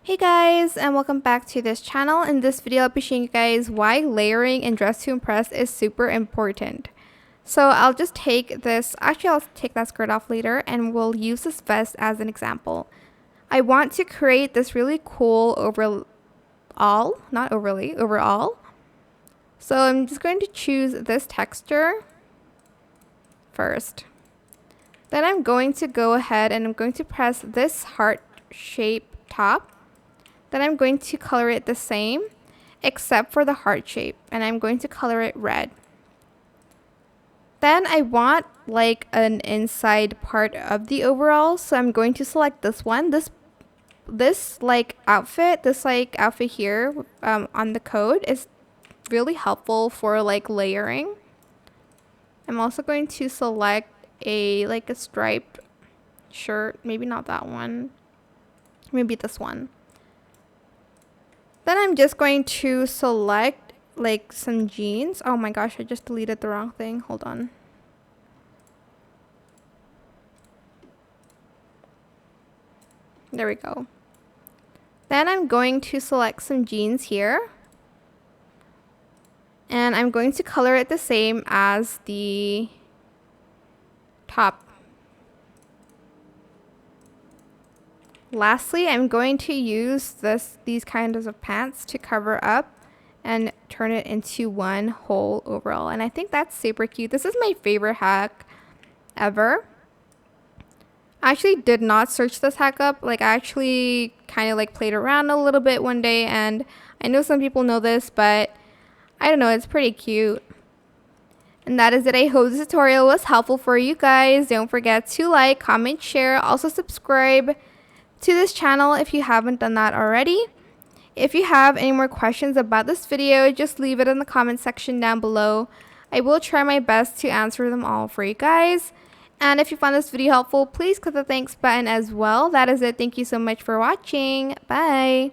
Hey guys, and welcome back to this channel. In this video, I'll be showing you guys why layering in Dress to Impress is super important. So I'll just take this, I'll take that skirt off later, and we'll use this vest as an example. I want to create this really cool overall. So I'm just going to choose this texture first. Then I'm going to go ahead and I'm going to press this heart shape top. Then I'm going to color it the same, except for the heart shape, and I'm going to color it red. Then I want like an inside part of the overall, so I'm going to select this one. This outfit here on the code is really helpful for like layering. I'm also going to select a striped shirt, maybe not that one, maybe this one. Then I'm just going to select like some jeans. Oh my gosh, I just deleted the wrong thing. Hold on. There we go. Then I'm going to select some jeans here. And I'm going to color it the same as the top. Lastly, I'm going to use these kinds of pants to cover up and turn it into one whole overall. And I think that's super cute. This is my favorite hack ever. I actually did not search this hack up. I actually kind of played around a little bit one day, and I know some people know this, but I don't know, it's pretty cute. And that is it. I hope this tutorial was helpful for you guys. Don't forget to like, comment, share, also subscribe to this channel if you haven't done that already. If you have any more questions about this video, just leave it in the comment section down below. I will try my best to answer them all for you guys. And if you found this video helpful, please click the thanks button as well. That is it. Thank you so much for watching. Bye.